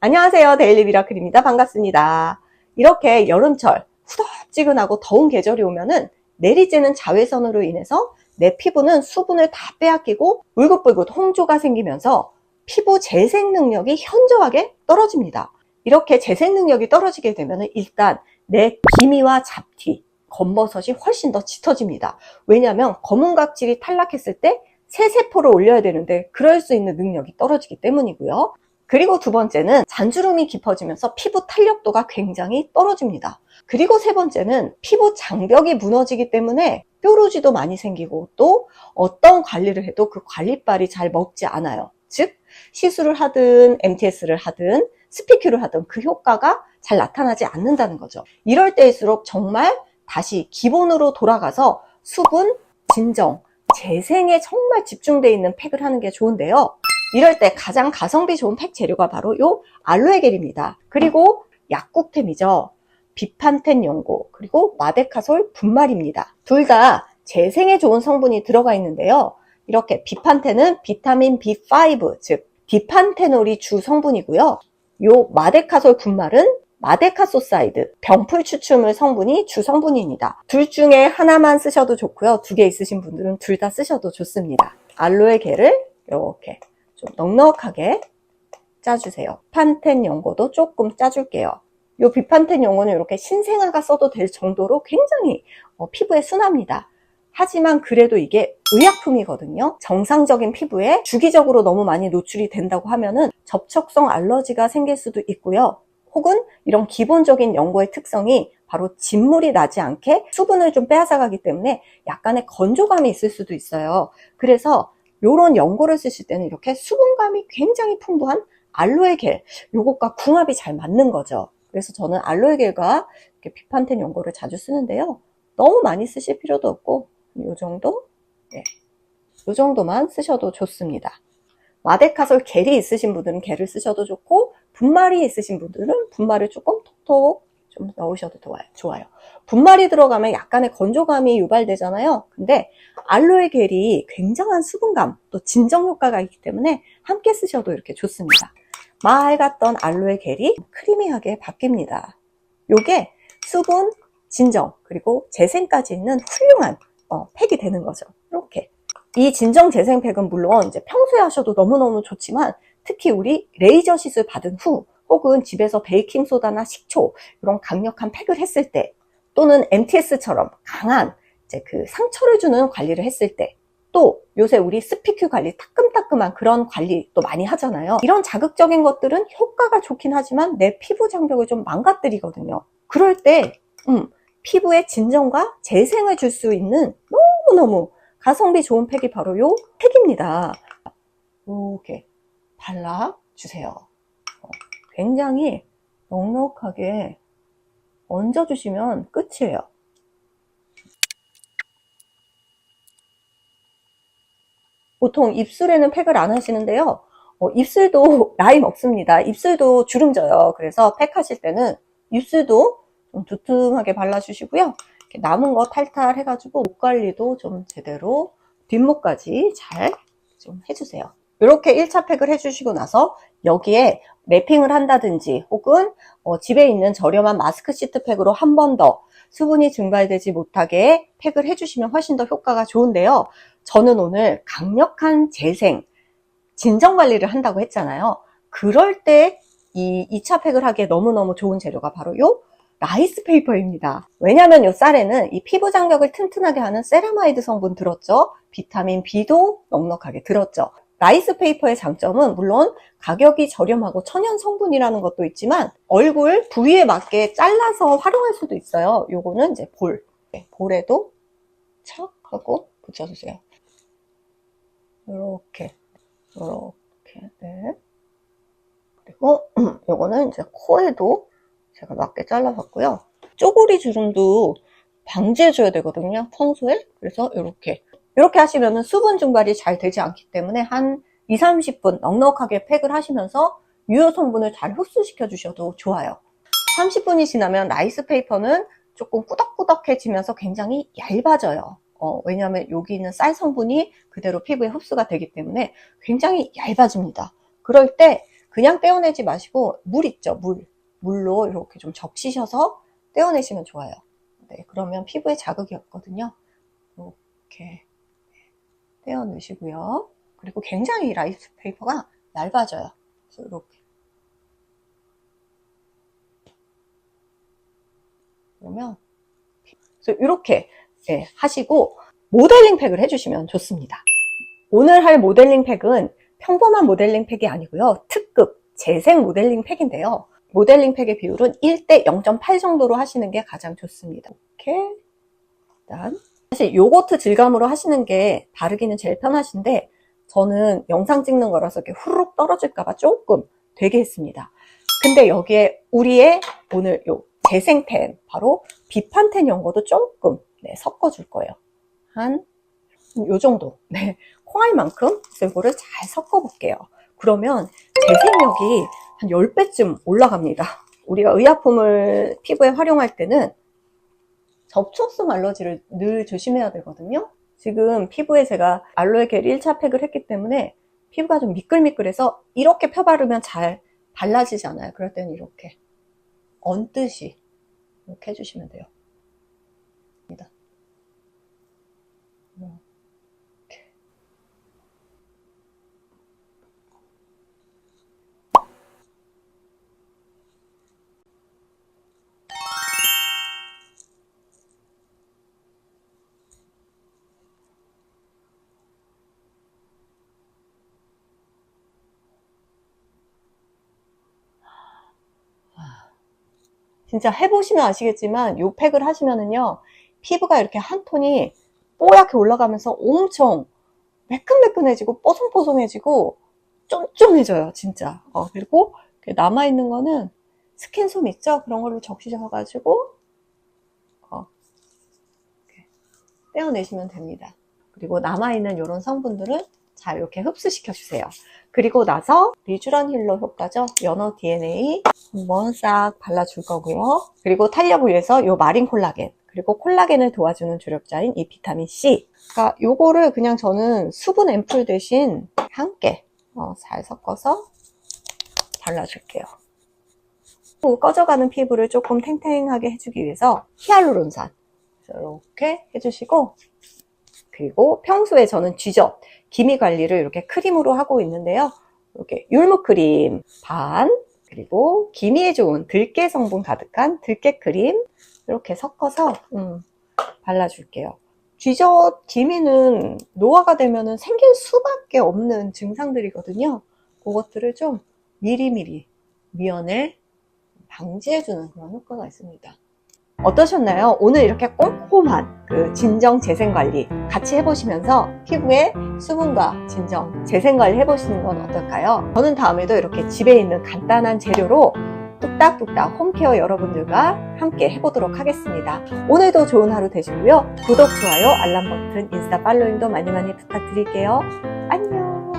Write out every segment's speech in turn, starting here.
안녕하세요. 데일리 미라클입니다. 반갑습니다. 이렇게 여름철 후덥지근하고 더운 계절이 오면은 내리쬐는 자외선으로 인해서 내 피부는 수분을 다 빼앗기고 울긋불긋 홍조가 생기면서 피부 재생 능력이 현저하게 떨어집니다. 이렇게 재생 능력이 떨어지게 되면은 일단 내 기미와 잡티, 검버섯이 훨씬 더 짙어집니다. 왜냐하면 검은 각질이 탈락했을 때 새 세포를 올려야 되는데 그럴 수 있는 능력이 떨어지기 때문이고요. 그리고 두 번째는 잔주름이 깊어지면서 피부 탄력도가 굉장히 떨어집니다. 그리고 세 번째는 피부 장벽이 무너지기 때문에 뾰루지도 많이 생기고 또 어떤 관리를 해도 그 관리빨이 잘 먹지 않아요. 즉 시술을 하든 MTS를 하든 스피큐를 하든 그 효과가 잘 나타나지 않는다는 거죠. 이럴 때일수록 정말 다시 기본으로 돌아가서 수분, 진정, 재생에 정말 집중되어 있는 팩을 하는 게 좋은데요. 이럴 때 가장 가성비 좋은 팩 재료가 바로 요 알로에 겔입니다. 그리고 약국템이죠. 비판텐 연고 그리고 마데카솔 분말입니다. 둘 다 재생에 좋은 성분이 들어가 있는데요. 이렇게 비판텐은 비타민 B5 즉 비판테놀이 주 성분이고요. 요 마데카솔 분말은 마데카소사이드 병풀 추출물 성분이 주 성분입니다. 둘 중에 하나만 쓰셔도 좋고요. 두 개 있으신 분들은 둘 다 쓰셔도 좋습니다. 알로에 겔을 이렇게 좀 넉넉하게 짜주세요. 비판텐 연고도 조금 짜줄게요. 이 비판텐 연고는 이렇게 신생아가 써도 될 정도로 굉장히 피부에 순합니다. 하지만 그래도 이게 의약품이거든요. 정상적인 피부에 주기적으로 너무 많이 노출이 된다고 하면은 접촉성 알러지가 생길 수도 있고요. 혹은 이런 기본적인 연고의 특성이 바로 진물이 나지 않게 수분을 좀 빼앗아가기 때문에 약간의 건조감이 있을 수도 있어요. 그래서 이런 연고를 쓰실 때는 이렇게 수분감이 굉장히 풍부한 알로에 겔, 요것과 궁합이 잘 맞는 거죠. 그래서 저는 알로에 겔과 이렇게 비판텐 연고를 자주 쓰는데요. 너무 많이 쓰실 필요도 없고 요 정도? 네. 요 정도만 쓰셔도 좋습니다. 마데카솔 겔이 있으신 분들은 겔을 쓰셔도 좋고 분말이 있으신 분들은 분말을 조금 톡톡 좀 넣으셔도 좋아요. 분말이 들어가면 약간의 건조감이 유발되잖아요. 근데 알로에 겔이 굉장한 수분감 또 진정 효과가 있기 때문에 함께 쓰셔도 이렇게 좋습니다. 맑았던 알로에 겔이 크리미하게 바뀝니다. 요게 수분, 진정 그리고 재생까지 있는 훌륭한 팩이 되는 거죠. 이렇게 이 진정 재생팩은 물론 이제 평소에 하셔도 너무너무 좋지만 특히 우리 레이저 시술 받은 후 혹은 집에서 베이킹소다나 식초 이런 강력한 팩을 했을 때 또는 MTS처럼 강한 이제 그 상처를 주는 관리를 했을 때 또 요새 우리 스피큐 관리 따끔따끔한 그런 관리 또 많이 하잖아요. 이런 자극적인 것들은 효과가 좋긴 하지만 내 피부 장벽을 좀 망가뜨리거든요. 그럴 때 피부에 진정과 재생을 줄 수 있는 너무너무 가성비 좋은 팩이 바로 요 팩입니다. 이렇게 발라주세요. 굉장히 넉넉하게 얹어주시면 끝이에요. 보통 입술에는 팩을 안 하시는데요. 입술도 라인 없습니다. 입술도 주름져요. 그래서 팩 하실 때는 입술도 좀 두툼하게 발라주시고요. 이렇게 남은 거 탈탈 해가지고 목 관리도 좀 제대로 뒷목까지 잘 좀 해주세요. 이렇게 1차 팩을 해주시고 나서 여기에 랩핑을 한다든지 혹은 집에 있는 저렴한 마스크 시트 팩으로 한 번 더 수분이 증발되지 못하게 팩을 해주시면 훨씬 더 효과가 좋은데요. 저는 오늘 강력한 재생, 진정 관리를 한다고 했잖아요. 그럴 때 이 2차 팩을 하기에 너무너무 좋은 재료가 바로 요 라이스 페이퍼입니다. 왜냐면 요 쌀에는 이 피부 장벽을 튼튼하게 하는 세라마이드 성분 들었죠. 비타민 B도 넉넉하게 들었죠. 라이스 페이퍼의 장점은 물론 가격이 저렴하고 천연 성분이라는 것도 있지만 얼굴 부위에 맞게 잘라서 활용할 수도 있어요. 요거는 이제 볼에도 착 하고 붙여주세요. 이렇게 네. 그리고 요거는 이제 코에도 제가 맞게 잘라봤고요. 쪼그리 주름도 방지해줘야 되거든요, 평소에. 그래서 이렇게 하시면은 수분 증발이 잘 되지 않기 때문에 한 20-30분 넉넉하게 팩을 하시면서 유효 성분을 잘 흡수시켜 주셔도 좋아요. 30분이 지나면 라이스 페이퍼는 조금 꾸덕꾸덕해지면서 굉장히 얇아져요. 왜냐하면 여기 있는 쌀 성분이 그대로 피부에 흡수가 되기 때문에 굉장히 얇아집니다. 그럴 때 그냥 떼어내지 마시고 물 있죠, 물로 이렇게 좀 적시셔서 떼어내시면 좋아요. 네, 그러면 피부에 자극이 없거든요. 이렇게 떼어내시고요. 그리고 굉장히 라이스 페이퍼가 얇아져요. 그래서 이렇게. 그러면 그래서 이렇게 하시고 모델링 팩을 해주시면 좋습니다. 오늘 할 모델링 팩은 평범한 모델링 팩이 아니고요. 특급 재생 모델링 팩인데요. 모델링 팩의 비율은 1대 0.8 정도로 하시는 게 가장 좋습니다. 이렇게 일단 사실 요거트 질감으로 하시는 게 바르기는 제일 편하신데 저는 영상 찍는 거라서 이렇게 후루룩 떨어질까봐 조금 되게 했습니다. 근데 여기에 우리의 오늘 요 재생텐, 바로 비판텐 연고도 조금 섞어줄 거예요. 한 요 정도, 콩알만큼. 그래서 이거를 잘 섞어볼게요. 그러면 재생력이 한 10배쯤 올라갑니다. 우리가 의약품을 피부에 활용할 때는 접촉성 알러지를 늘 조심해야 되거든요. 지금 피부에 제가 알로에 겔 1차 팩을 했기 때문에 피부가 좀 미끌미끌해서 이렇게 펴바르면 잘 발라지지 않아요. 그럴 때는 이렇게 얹듯이 이렇게 해주시면 돼요. 이렇게. 진짜 해보시면 아시겠지만 이 팩을 하시면은요, 피부가 이렇게 한 톤이 뽀얗게 올라가면서 엄청 매끈매끈해지고 뽀송뽀송해지고 쫀쫀해져요, 진짜. 그리고 남아있는 거는 스킨솜 있죠? 그런 걸로 적시셔가지고 이렇게 떼어내시면 됩니다. 그리고 남아있는 이런 성분들은 잘 이렇게 흡수시켜 주세요. 그리고 나서 리쥬란 힐러 효과죠. 연어 DNA 한번 싹 발라줄 거고요. 그리고 탄력을 위해서 요 마린 콜라겐, 그리고 콜라겐을 도와주는 조력자인 이 비타민 C. 그러니까 요거를 그냥 저는 수분 앰플 대신 함께 잘 섞어서 발라줄게요. 꺼져가는 피부를 조금 탱탱하게 해주기 위해서 히알루론산 이렇게 해주시고, 그리고 평소에 저는 쥐젖, 기미 관리를 이렇게 크림으로 하고 있는데요. 이렇게 율무 크림 반, 그리고 기미에 좋은 들깨 성분 가득한 들깨 크림 이렇게 섞어서 발라줄게요. 쥐젖, 기미는 노화가 되면 생길 수밖에 없는 증상들이거든요. 그것들을 좀 미리미리 미연에 방지해주는 그런 효과가 있습니다. 어떠셨나요? 오늘 이렇게 꼼꼼한 그 진정 재생 관리 같이 해보시면서 피부에 수분과 진정 재생 관리 해보시는 건 어떨까요? 저는 다음에도 이렇게 집에 있는 간단한 재료로 뚝딱뚝딱 홈케어 여러분들과 함께 해보도록 하겠습니다. 오늘도 좋은 하루 되시고요. 구독, 좋아요, 알람 버튼, 인스타 팔로잉도 많이 부탁드릴게요. 안녕.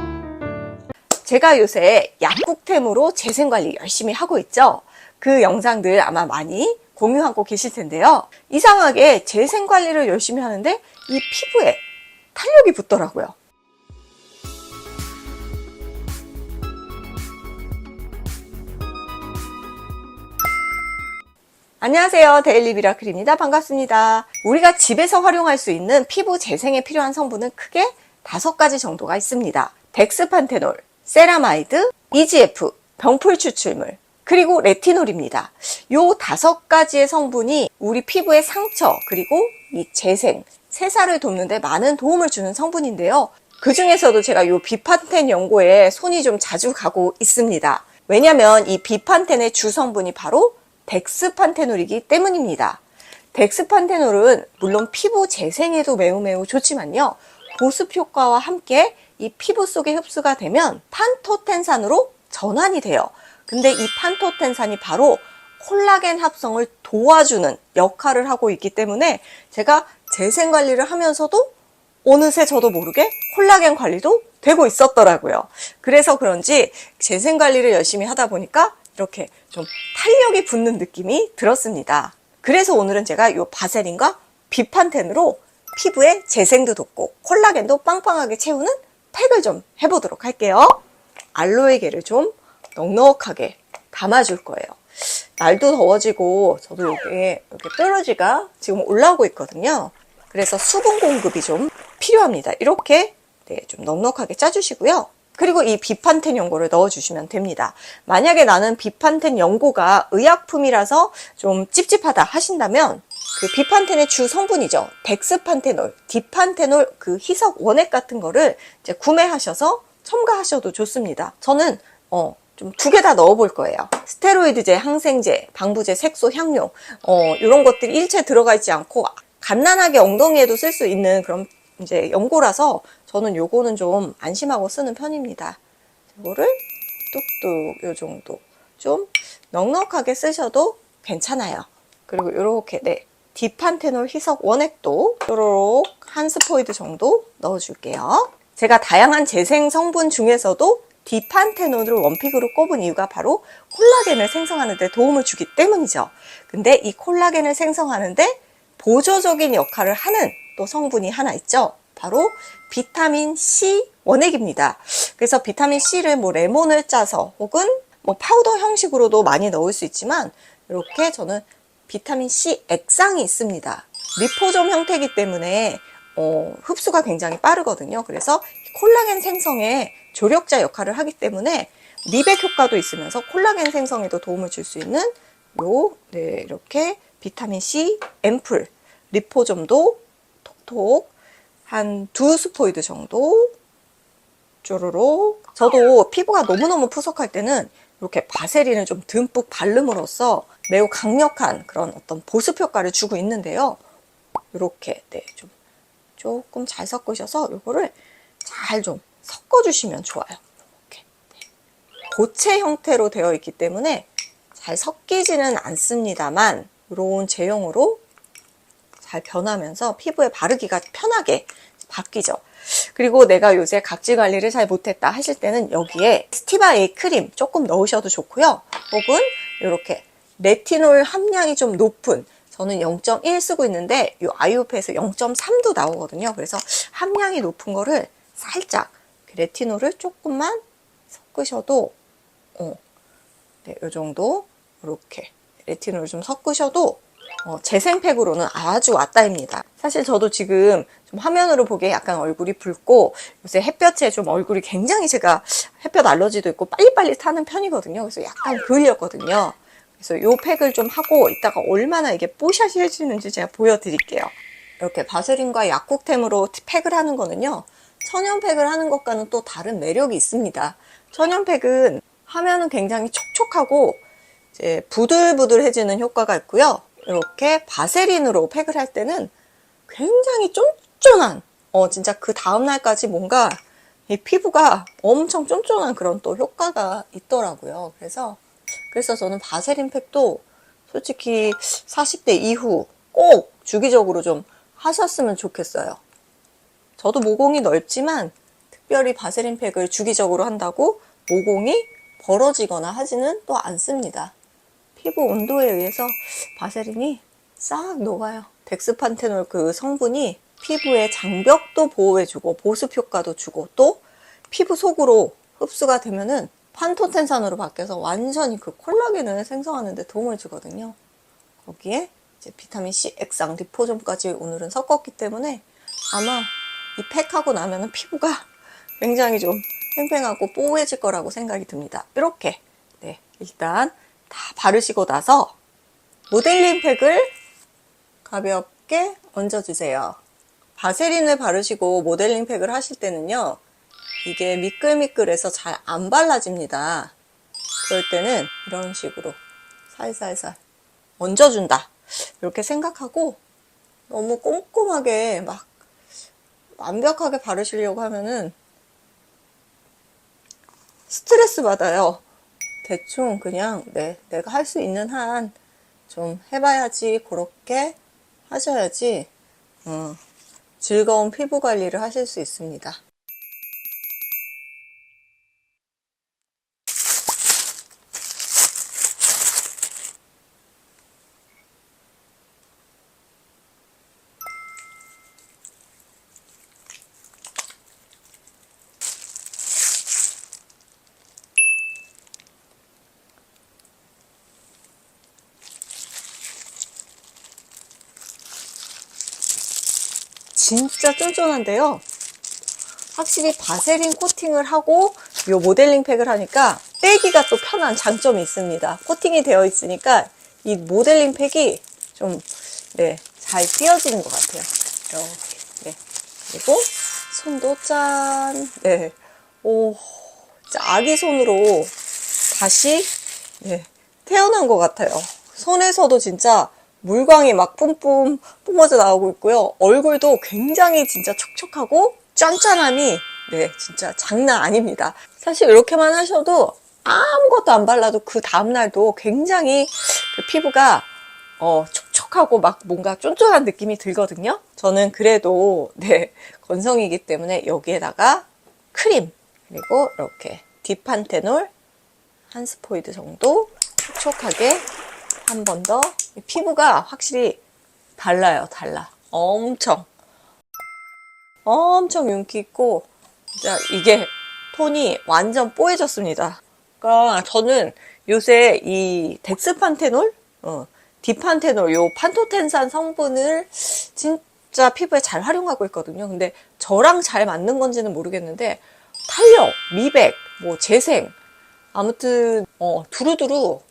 제가 요새 약국템으로 재생 관리 열심히 하고 있죠. 그 영상들 아마 많이 공유하고 계실 텐데요. 이상하게 재생 관리를 열심히 하는데 이 피부에 탄력이 붙더라고요. 안녕하세요. 데일리 미라클입니다. 반갑습니다. 우리가 집에서 활용할 수 있는 피부 재생에 필요한 성분은 크게 5가지 정도가 있습니다. 덱스판테놀, 세라마이드, EGF, 병풀 추출물, 그리고 레티놀입니다. 요 5가지의 성분이 우리 피부의 상처, 그리고 이 재생, 새살을 돕는 데 많은 도움을 주는 성분인데요. 그 중에서도 제가 요 비판텐 연고에 손이 좀 자주 가고 있습니다. 왜냐면 이 비판텐의 주 성분이 바로 덱스판테놀이기 때문입니다. 덱스판테놀은 물론 피부 재생에도 매우 좋지만요. 보습 효과와 함께 이 피부 속에 흡수가 되면 판토텐산으로 전환이 돼요. 근데 이 판토텐산이 바로 콜라겐 합성을 도와주는 역할을 하고 있기 때문에 제가 재생 관리를 하면서도 어느새 저도 모르게 콜라겐 관리도 되고 있었더라고요. 그래서 그런지 재생 관리를 열심히 하다 보니까 이렇게 좀 탄력이 붙는 느낌이 들었습니다. 그래서 오늘은 제가 이 바세린과 비판텐으로 피부에 재생도 돕고 콜라겐도 빵빵하게 채우는 팩을 좀 해보도록 할게요. 알로에 겔을 좀 넉넉하게 담아줄 거예요. 날도 더워지고 저도 이게 이렇게 뾰루지가 지금 올라오고 있거든요. 그래서 수분 공급이 좀 필요합니다. 이렇게 네, 좀 넉넉하게 짜주시고요. 그리고 이 비판텐 연고를 넣어주시면 됩니다. 만약에 나는 비판텐 연고가 의약품이라서 좀 찝찝하다 하신다면 그 비판텐의 주 성분이죠. 덱스판테놀, 디판테놀 그 희석 원액 같은 거를 이제 구매하셔서 첨가하셔도 좋습니다. 저는 좀 두 개 다 넣어볼 거예요. 스테로이드제, 항생제, 방부제, 색소, 향료 이런 것들이 일체 들어가 있지 않고 갓난하게 엉덩이에도 쓸 수 있는 그런 이제 연고라서 저는 요거는 좀 안심하고 쓰는 편입니다. 이거를 뚝뚝 요 정도 좀 넉넉하게 쓰셔도 괜찮아요. 그리고 요렇게 네 디판테놀 희석 원액도 요렇게 한 스포이드 정도 넣어줄게요. 제가 다양한 재생 성분 중에서도 디판테놀을 원픽으로 꼽은 이유가 바로 콜라겐을 생성하는 데 도움을 주기 때문이죠. 근데 이 콜라겐을 생성하는데 보조적인 역할을 하는 또 성분이 하나 있죠. 바로 비타민 C 원액입니다. 그래서 비타민 C를 뭐 레몬을 짜서 혹은 뭐 파우더 형식으로도 많이 넣을 수 있지만 이렇게 저는 비타민 C 액상이 있습니다. 리포솜 형태이기 때문에 흡수가 굉장히 빠르거든요. 그래서 콜라겐 생성에 조력자 역할을 하기 때문에 미백 효과도 있으면서 콜라겐 생성에도 도움을 줄 수 있는 네, 이렇게 비타민 C 앰플 리포솜도 톡톡 한 2스포이드 정도 쪼르륵. 저도 피부가 너무너무 푸석할 때는 이렇게 바세린을 좀 듬뿍 바름으로써 매우 강력한 그런 어떤 보습 효과를 주고 있는데요. 이렇게 네, 좀 조금 잘 섞으셔서 이거를 잘 좀 섞어주시면 좋아요. 이렇게 네. 고체 형태로 되어 있기 때문에 잘 섞이지는 않습니다만 이런 제형으로 잘 변하면서 피부에 바르기가 편하게 바뀌죠. 그리고 내가 요새 각질 관리를 잘 못했다 하실 때는 여기에 스티바 A 크림 조금 넣으셔도 좋고요. 혹은 이렇게 레티놀 함량이 좀 높은 저는 0.1 쓰고 있는데 이 아이오페에서 0.3도 나오거든요. 그래서 함량이 높은 거를 살짝 레티놀을 조금만 섞으셔도 네, 이 정도 이렇게 레티놀을 좀 섞으셔도 재생팩으로는 아주 왔다입니다. 사실 저도 지금 좀 화면으로 보기에 약간 얼굴이 붉고 요새 햇볕에 좀 얼굴이 굉장히 제가 햇볕 알러지도 있고 빨리빨리 타는 편이거든요. 그래서 약간 그을렸거든요. 그래서 요 팩을 좀 하고 이따가 얼마나 이게 뽀샤시 해지는지 제가 보여드릴게요. 이렇게 바세린과 약국템으로 팩을 하는 거는요. 천연팩을 하는 것과는 또 다른 매력이 있습니다. 천연팩은 하면은 굉장히 촉촉하고 이제 부들부들해지는 효과가 있고요. 이렇게 바세린으로 팩을 할 때는 굉장히 쫀쫀한 진짜 그 다음날까지 뭔가 이 피부가 엄청 쫀쫀한 그런 또 효과가 있더라고요. 그래서 저는 바세린 팩도 솔직히 40대 이후 꼭 주기적으로 좀 하셨으면 좋겠어요. 저도 모공이 넓지만 특별히 바세린 팩을 주기적으로 한다고 모공이 벌어지거나 하지는 또 않습니다. 피부 온도에 의해서 바세린이 싹 녹아요. 덱스판테놀 그 성분이 피부의 장벽도 보호해주고 보습 효과도 주고 또 피부 속으로 흡수가 되면은 판토텐산으로 바뀌어서 완전히 그 콜라겐을 생성하는 데 도움을 주거든요. 거기에 이제 비타민 C 액상 리포솜까지 오늘은 섞었기 때문에 아마 이 팩하고 나면은 피부가 굉장히 좀 팽팽하고 뽀해질 거라고 생각이 듭니다. 이렇게 네, 일단 다 바르시고 나서 모델링 팩을 가볍게 얹어주세요. 바세린을 바르시고 모델링 팩을 하실 때는요. 이게 미끌미끌해서 잘 안 발라집니다. 그럴 때는 이런 식으로 살살살 얹어준다. 이렇게 생각하고 너무 꼼꼼하게 막 완벽하게 바르시려고 하면은 스트레스 받아요. 대충 그냥 내가 할 수 있는 한 좀 해봐야지 그렇게 하셔야지 즐거운 피부 관리를 하실 수 있습니다. 진짜 쫀쫀한데요. 확실히 바세린 코팅을 하고 요 모델링 팩을 하니까 빼기가 또 편한 장점이 있습니다. 코팅이 되어 있으니까 이 모델링 팩이 좀, 네, 잘 띄어지는 것 같아요. 이렇게, 네. 그리고 손도 짠, 네. 오, 진짜 아기 손으로 다시, 네, 태어난 것 같아요. 손에서도 진짜 물광이 막 뿜뿜 뿜어져 나오고 있고요. 얼굴도 굉장히 진짜 촉촉하고 짠짠함이, 네, 진짜 장난 아닙니다. 사실 이렇게만 하셔도 아무것도 안 발라도 그 다음날도 굉장히 그 피부가 촉촉하고 막 뭔가 쫀쫀한 느낌이 들거든요. 저는 그래도, 네, 건성이기 때문에 여기에다가 크림, 그리고 이렇게 디판테놀 한 스포이드 정도 촉촉하게 한 번 더. 피부가 확실히 달라요. 달라. 엄청 윤기 있고 진짜 이게 톤이 완전 뽀해졌습니다. 그러니까 저는 요새 이 덱스판테놀, 디판테놀, 요 판토텐산 성분을 진짜 피부에 잘 활용하고 있거든요. 근데 저랑 잘 맞는 건지는 모르겠는데 탄력, 미백, 뭐 재생, 아무튼 두루두루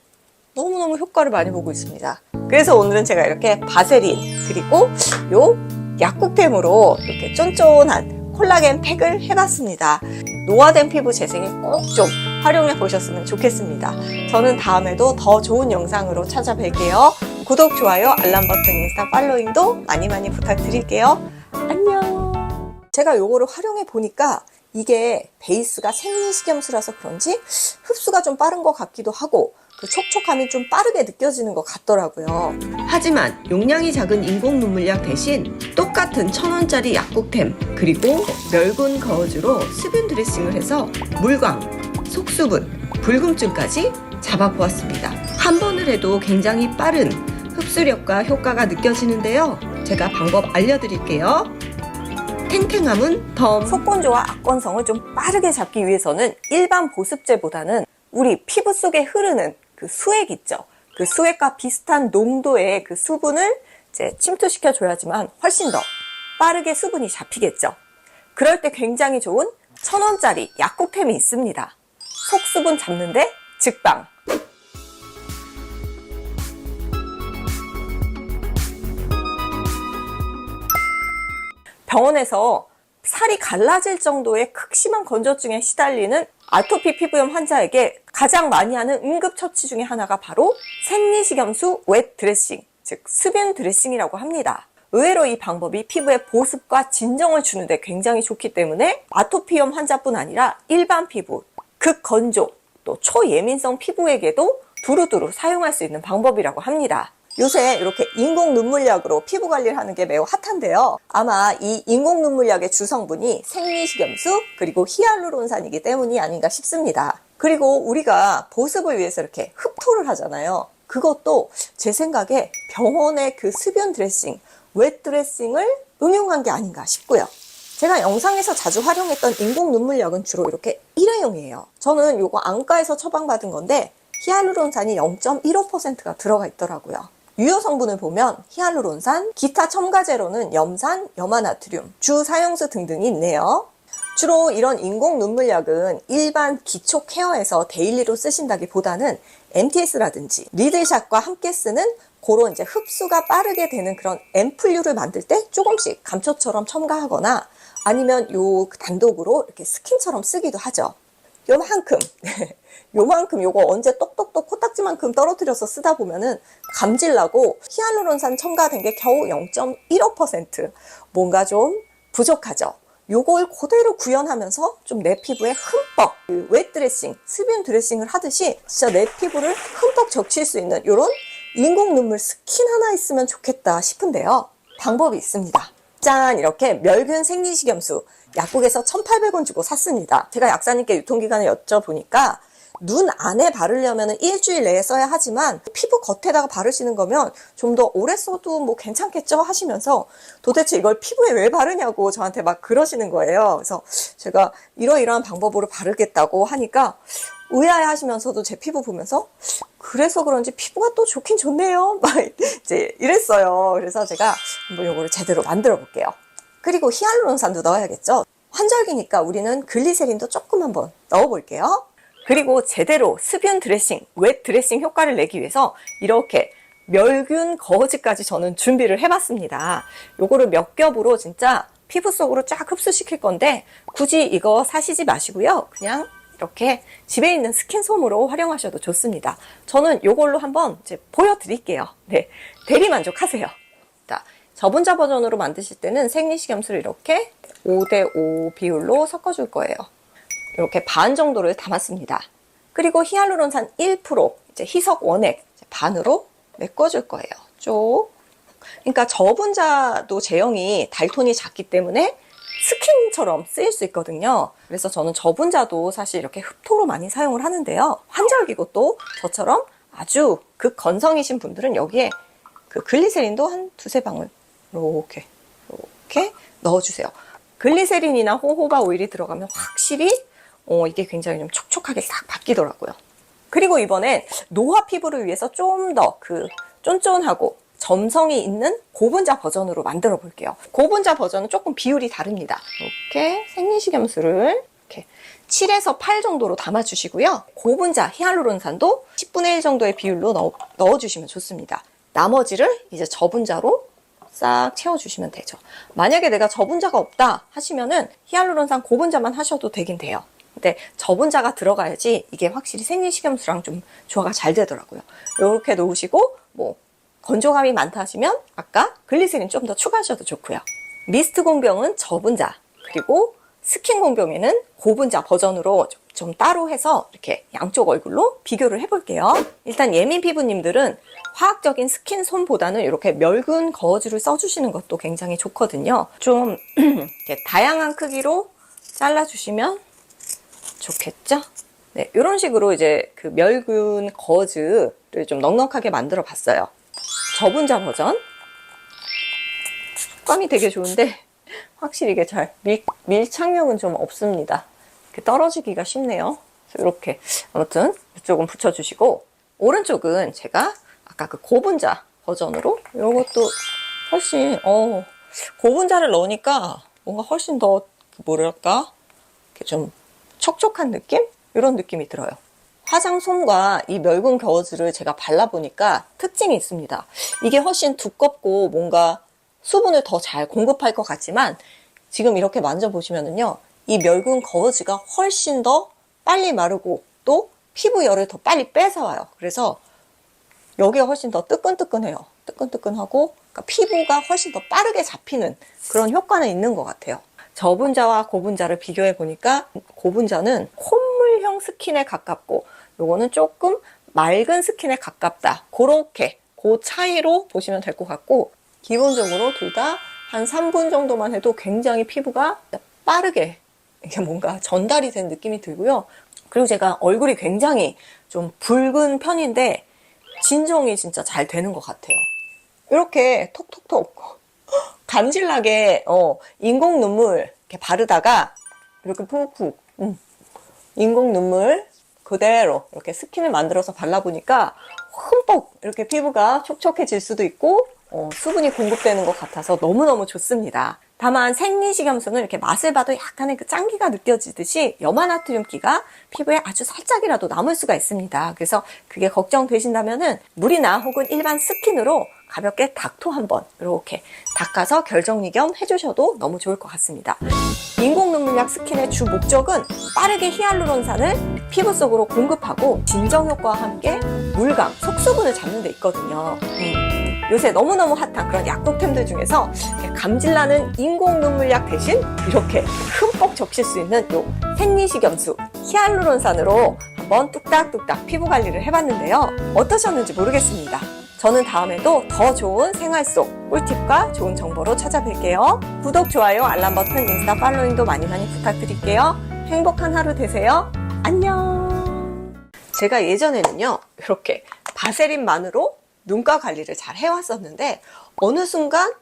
너무너무 효과를 많이 보고 있습니다. 그래서 오늘은 제가 이렇게 바세린 그리고 요 약국템으로 이렇게 쫀쫀한 콜라겐 팩을 해봤습니다. 노화된 피부 재생에 꼭 좀 활용해 보셨으면 좋겠습니다. 저는 다음에도 더 좋은 영상으로 찾아뵐게요. 구독, 좋아요, 알람 버튼, 인스타 팔로잉도 많이 부탁드릴게요. 안녕. 제가 요거를 활용해 보니까 이게 베이스가 생리식염수라서 그런지 흡수가 좀 빠른 것 같기도 하고 그 촉촉함이 좀 빠르게 느껴지는 것 같더라고요. 하지만 용량이 작은 인공 눈물약 대신 똑같은 1,000원짜리 약국템 그리고 멸균 거즈로 수분 드레싱을 해서 물광, 속수분, 붉음증까지 잡아보았습니다. 한 번을 해도 굉장히 빠른 흡수력과 효과가 느껴지는데요. 제가 방법 알려드릴게요. 탱탱함은 덤. 속건조와 악건성을 좀 빠르게 잡기 위해서는 일반 보습제보다는 우리 피부 속에 흐르는 그 수액 있죠. 그 수액과 비슷한 농도의 그 수분을 이제 침투시켜 줘야지만 훨씬 더 빠르게 수분이 잡히겠죠. 그럴 때 굉장히 좋은 1,000원짜리 약국템이 있습니다. 속수분 잡는데 직방. 병원에서 살이 갈라질 정도의 극심한 건조증에 시달리는 아토피 피부염 환자에게 가장 많이 하는 응급처치 중에 하나가 바로 생리식염수 웻 드레싱, 즉 수분 드레싱이라고 합니다. 의외로 이 방법이 피부에 보습과 진정을 주는데 굉장히 좋기 때문에 아토피염 환자뿐 아니라 일반 피부, 극건조, 또 초예민성 피부에게도 두루두루 사용할 수 있는 방법이라고 합니다. 요새 이렇게 인공 눈물약으로 피부 관리를 하는 게 매우 핫한데요. 아마 이 인공 눈물약의 주성분이 생리식염수 그리고 히알루론산이기 때문이 아닌가 싶습니다. 그리고 우리가 보습을 위해서 이렇게 흡토를 하잖아요. 그것도 제 생각에 병원의 그 수분 드레싱, 웻 드레싱을 응용한 게 아닌가 싶고요. 제가 영상에서 자주 활용했던 인공 눈물약은 주로 이렇게 일회용이에요. 저는 이거 안과에서 처방받은 건데 히알루론산이 0.15%가 들어가 있더라고요. 유효 성분을 보면 히알루론산, 기타 첨가제로는 염산, 염화나트륨, 주사용수 등등이 있네요. 주로 이런 인공 눈물약은 일반 기초 케어에서 데일리로 쓰신다기보다는 MTS라든지 리들샷과 함께 쓰는 그런 이제 흡수가 빠르게 되는 그런 앰플류를 만들 때 조금씩 감초처럼 첨가하거나 아니면 요 단독으로 이렇게 스킨처럼 쓰기도 하죠. 요만큼 요거 언제 똑똑똑 코딱지만큼 떨어뜨려서 쓰다 보면은 감질나고 히알루론산 첨가된 게 겨우 0.15%. 뭔가 좀 부족하죠. 요걸 그대로 구현하면서 좀 내 피부에 흠뻑 웻 드레싱, 수분 드레싱을 하듯이 진짜 내 피부를 흠뻑 적실 수 있는 요런 인공 눈물 스킨 하나 있으면 좋겠다 싶은데요. 방법이 있습니다. 짠! 이렇게 멸균 생리식염수 약국에서 1,800원 주고 샀습니다. 제가 약사님께 유통기간을 여쭤보니까 눈 안에 바르려면 일주일 내에 써야 하지만 피부 겉에다가 바르시는 거면 좀 더 오래 써도 뭐 괜찮겠죠 하시면서 도대체 이걸 피부에 왜 바르냐고 저한테 막 그러시는 거예요. 그래서 제가 이러이러한 방법으로 바르겠다고 하니까 의아해 하시면서도 제 피부 보면서 그래서 그런지 피부가 또 좋긴 좋네요. 막 이제 이랬어요. 그래서 제가 한번 이거를 제대로 만들어 볼게요. 그리고 히알루론산도 넣어야겠죠. 환절기니까 우리는 글리세린도 조금 한번 넣어볼게요. 그리고 제대로 습윤 드레싱, 웻 드레싱 효과를 내기 위해서 이렇게 멸균 거즈까지 저는 준비를 해봤습니다. 요거를 몇 겹으로 진짜 피부 속으로 쫙 흡수시킬 건데 굳이 이거 사시지 마시고요. 그냥 이렇게 집에 있는 스킨솜으로 활용하셔도 좋습니다. 저는 요걸로 한번 이제 보여드릴게요. 네, 대리만족하세요. 자, 저분자 버전으로 만드실 때는 생리식염수를 이렇게 5대5 비율로 섞어줄 거예요. 이렇게 반 정도를 담았습니다. 그리고 히알루론산 1%, 이제 희석 원액 반으로 메꿔줄 거예요. 쭉. 그러니까 저분자도 제형이 달톤이 작기 때문에 스킨처럼 쓰일 수 있거든요. 그래서 저는 저분자도 사실 이렇게 흡토로 많이 사용을 하는데요. 환절기고 또 저처럼 아주 극건성이신 분들은 여기에 그 글리세린도 한 두세 방울 이렇게 넣어주세요. 글리세린이나 호호바 오일이 들어가면 확실히 이게 굉장히 좀 촉촉하게 싹 바뀌더라고요. 그리고 이번엔 노화 피부를 위해서 좀 더 그 쫀쫀하고 점성이 있는 고분자 버전으로 만들어 볼게요. 고분자 버전은 조금 비율이 다릅니다. 이렇게 생리식염수를 이렇게 7에서 8 정도로 담아주시고요. 고분자 히알루론산도 10분의 1 정도의 비율로 넣어주시면 좋습니다. 나머지를 이제 저분자로 싹 채워주시면 되죠. 만약에 내가 저분자가 없다 하시면은 히알루론산 고분자만 하셔도 되긴 돼요. 근데 저분자가 들어가야지 이게 확실히 생리식염수랑 좀 조화가 잘 되더라고요. 이렇게 놓으시고 뭐 건조감이 많다 하시면 아까 글리세린 좀 더 추가하셔도 좋고요. 미스트 공병은 저분자, 그리고 스킨 공병에는 고분자 버전으로 좀 따로 해서 이렇게 양쪽 얼굴로 비교를 해볼게요. 일단 예민 피부님들은 화학적인 스킨 솜보다는 이렇게 멸균 거즈를 써주시는 것도 굉장히 좋거든요. 좀 이렇게 다양한 크기로 잘라주시면 좋겠죠? 네, 이런 식으로 이제 그 멸균 거즈를 좀 넉넉하게 만들어 봤어요. 저분자 버전. 식감이 되게 좋은데 확실히 이게 잘 밀착력은 좀 없습니다. 이렇게 떨어지기가 쉽네요. 이렇게 아무튼 이쪽은 붙여주시고, 오른쪽은 제가 아까 그 고분자 버전으로 이것도 훨씬 고분자를 넣으니까 뭔가 훨씬 더 뭐랄까 이렇게 좀 촉촉한 느낌? 이런 느낌이 들어요. 화장솜과 이 멸균 겨워즈를 제가 발라보니까 특징이 있습니다. 이게 훨씬 두껍고 뭔가 수분을 더 잘 공급할 것 같지만 지금 이렇게 만져보시면은요, 이 멸균 거즈가 훨씬 더 빨리 마르고 또 피부 열을 더 빨리 뺏어와요. 그래서 여기가 훨씬 더 뜨끈뜨끈해요. 뜨끈뜨끈하고 그러니까 피부가 훨씬 더 빠르게 잡히는 그런 효과는 있는 것 같아요. 저분자와 고분자를 비교해 보니까 고분자는 콧물형 스킨에 가깝고 요거는 조금 맑은 스킨에 가깝다. 그렇게 그 차이로 보시면 될 것 같고, 기본적으로 둘 다 한 3분 정도만 해도 굉장히 피부가 빠르게 이게 뭔가 전달이 된 느낌이 들고요. 그리고 제가 얼굴이 굉장히 좀 붉은 편인데 진정이 진짜 잘 되는 것 같아요. 이렇게 톡톡톡 감질나게 인공 눈물 이렇게 바르다가 이렇게 푹푹 인공 눈물 그대로 이렇게 스킨을 만들어서 발라보니까 흠뻑 이렇게 피부가 촉촉해질 수도 있고 수분이 공급되는 것 같아서 너무너무 좋습니다. 다만 생리식염수는 이렇게 맛을 봐도 약간의 그 짠기가 느껴지듯이 염화나트륨기가 피부에 아주 살짝이라도 남을 수가 있습니다. 그래서 그게 걱정되신다면은 물이나 혹은 일반 스킨으로 가볍게 닥토 한번 이렇게 닦아서 결정리 겸 해주셔도 너무 좋을 것 같습니다. 인공 눈물약 스킨의 주 목적은 빠르게 히알루론산을 피부 속으로 공급하고 진정 효과와 함께 물감, 속수분을 잡는 데 있거든요. 요새 너무너무 핫한 그런 약국템들 중에서 감질나는 인공 눈물약 대신 이렇게 흠뻑 적실 수 있는 요 생리식염수 히알루론산으로 한번 뚝딱뚝딱 피부 관리를 해봤는데요. 어떠셨는지 모르겠습니다. 저는 다음에도 더 좋은 생활 속 꿀팁과 좋은 정보로 찾아뵐게요. 구독, 좋아요, 알람 버튼, 인스타 팔로잉도 많이 부탁드릴게요. 행복한 하루 되세요. 안녕. 제가 예전에는요, 이렇게 바세린만으로 눈가 관리를 잘 해왔었는데 어느 순간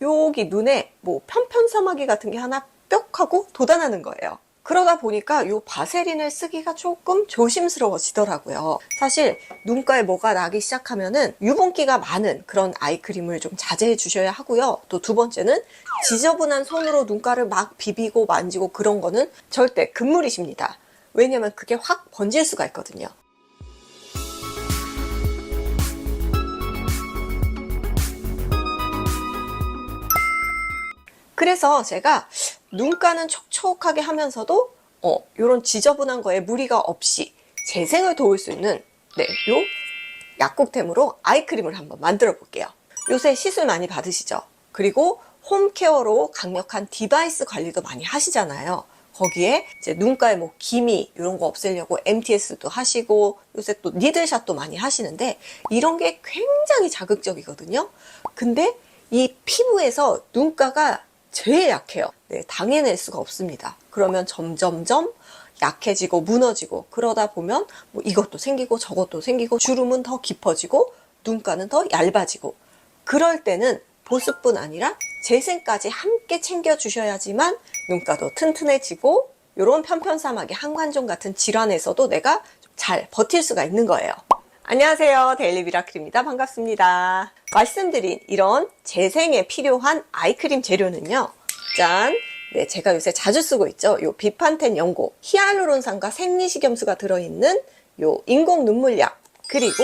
여기 눈에 뭐 편편서마귀 같은 게 하나 뿅 하고 돋아나는 거예요. 그러다 보니까 이 바세린을 쓰기가 조금 조심스러워지더라고요. 사실 눈가에 뭐가 나기 시작하면은 유분기가 많은 그런 아이크림을 좀 자제해 주셔야 하고요. 또 두 번째는 지저분한 손으로 눈가를 막 비비고 만지고 그런 거는 절대 금물이십니다. 왜냐면 그게 확 번질 수가 있거든요. 그래서 제가 눈가는 촉촉하게 하면서도 이런 지저분한 거에 무리가 없이 재생을 도울 수 있는 요 약국템으로 아이크림을 한번 만들어 볼게요. 요새 시술 많이 받으시죠? 그리고 홈케어로 강력한 디바이스 관리도 많이 하시잖아요. 거기에 이제 눈가에 뭐 기미 이런 거 없애려고 MTS도 하시고 요새 또 니들샷도 많이 하시는데 이런 게 굉장히 자극적이거든요. 근데 이 피부에서 눈가가 제일 약해요. 당해낼 수가 없습니다. 그러면 점점점 약해지고 무너지고 그러다 보면 뭐 이것도 생기고 저것도 생기고 주름은 더 깊어지고 눈가는 더 얇아지고 그럴 때는 보습뿐 아니라 재생까지 함께 챙겨주셔야지만 눈가도 튼튼해지고 이런 편편사막의 한관종 같은 질환에서도 내가 잘 버틸 수가 있는 거예요. 안녕하세요. 데일리 미라클입니다. 반갑습니다. 말씀드린 이런 재생에 필요한 아이크림 재료는요. 짠! 제가 요새 자주 쓰고 있죠. 요 비판텐 연고, 히알루론산과 생리식염수가 들어있는 요 인공 눈물약, 그리고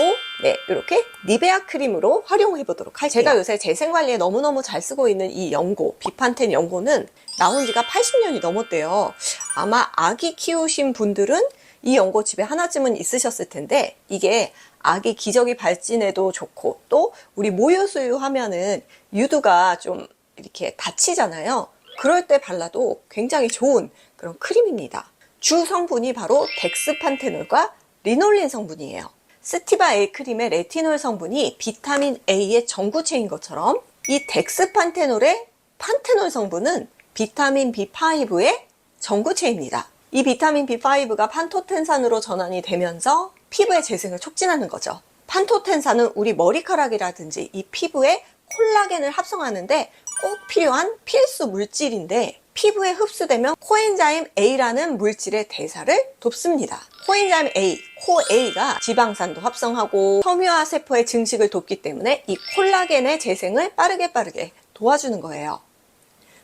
이렇게 니베아 크림으로 활용해 보도록 할게요. 제가 요새 재생관리에 너무너무 잘 쓰고 있는 이 연고, 비판텐 연고는 나온 지가 80년이 넘었대요. 아마 아기 키우신 분들은 이 연고 집에 하나쯤은 있으셨을 텐데 이게 아기 기저귀 발진에도 좋고 또 우리 모유수유 하면은 유두가 좀 이렇게 다치잖아요. 그럴 때 발라도 굉장히 좋은 그런 크림입니다. 주 성분이 바로 덱스판테놀과 리놀린 성분이에요. 스티바 A 크림의 레티놀 성분이 비타민 A의 전구체인 것처럼 이 덱스판테놀의 판테놀 성분은 비타민 B5의 전구체입니다. 이 비타민 B5가 판토텐산으로 전환이 되면서 피부의 재생을 촉진하는 거죠. 판토텐산은 우리 머리카락이라든지 이 피부에 콜라겐을 합성하는데 꼭 필요한 필수 물질인데 피부에 흡수되면 코엔자임 A라는 물질의 대사를 돕습니다. 코엔자임 A, 코A가 지방산도 합성하고 섬유화 세포의 증식을 돕기 때문에 이 콜라겐의 재생을 빠르게 도와주는 거예요.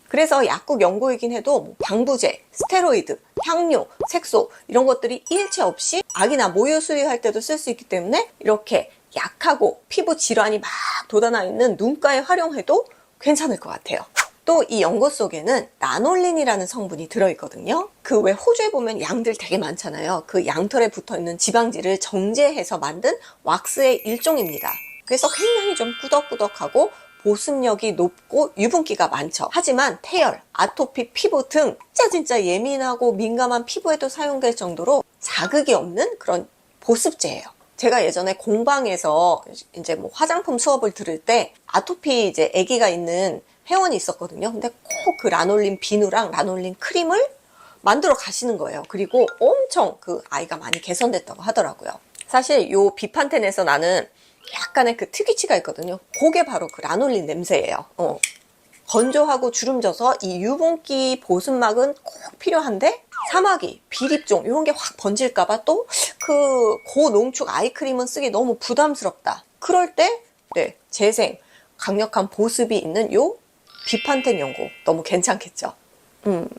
그래서 약국 연고이긴 해도 뭐 방부제, 스테로이드, 향료, 색소 이런 것들이 일체 없이 아기나 모유 수유할 때도 쓸 수 있기 때문에 이렇게 약하고 피부 질환이 막 돋아나 있는 눈가에 활용해도 괜찮을 것 같아요. 또 이 연고 속에는 나놀린이라는 성분이 들어있거든요. 그 왜 호주에 보면 양들 되게 많잖아요. 그 양털에 붙어있는 지방질을 정제해서 만든 왁스의 일종입니다. 그래서 굉장히 좀 꾸덕꾸덕하고 보습력이 높고 유분기가 많죠. 하지만 태열, 아토피, 피부 등 진짜 예민하고 민감한 피부에도 사용될 정도로 자극이 없는 그런 보습제예요. 제가 예전에 공방에서 이제 뭐 화장품 수업을 들을 때 아토피 이제 아기가 있는 회원이 있었거든요. 근데 꼭 그 라놀린 비누랑 라놀린 크림을 만들어 가시는 거예요. 그리고 엄청 그 아이가 많이 개선됐다고 하더라고요. 사실 요 비판텐에서 나는 약간의 그 특이치가 있거든요. 그게 바로 그 라놀린 냄새예요. 건조하고 주름져서 이 유분기 보습막은 꼭 필요한데 사마귀, 비립종 이런 게 확 번질까봐 또 그 고농축 아이크림은 쓰기 너무 부담스럽다. 그럴 때 재생, 강력한 보습이 있는 요 비판텐 연고 너무 괜찮겠죠.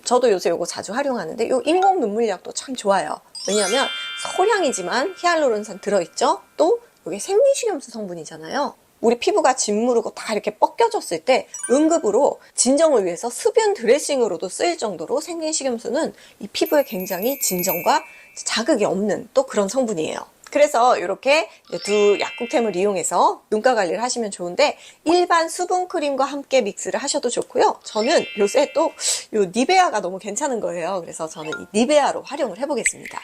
저도 요새 요거 자주 활용하는데 요 인공 눈물약도 참 좋아요. 왜냐하면 소량이지만 히알루론산 들어있죠. 또 이게 생리식염수 성분이잖아요. 우리 피부가 짓무르고 다 이렇게 뻗겨졌을 때 응급으로 진정을 위해서 습윤 드레싱으로도 쓰일 정도로 생리식염수는 이 피부에 굉장히 진정과 자극이 없는 또 그런 성분이에요. 그래서 이렇게 두 약국템을 이용해서 눈가 관리를 하시면 좋은데 일반 수분크림과 함께 믹스를 하셔도 좋고요. 저는 요새 또 요 니베아가 너무 괜찮은 거예요. 그래서 저는 이 니베아로 활용을 해보겠습니다.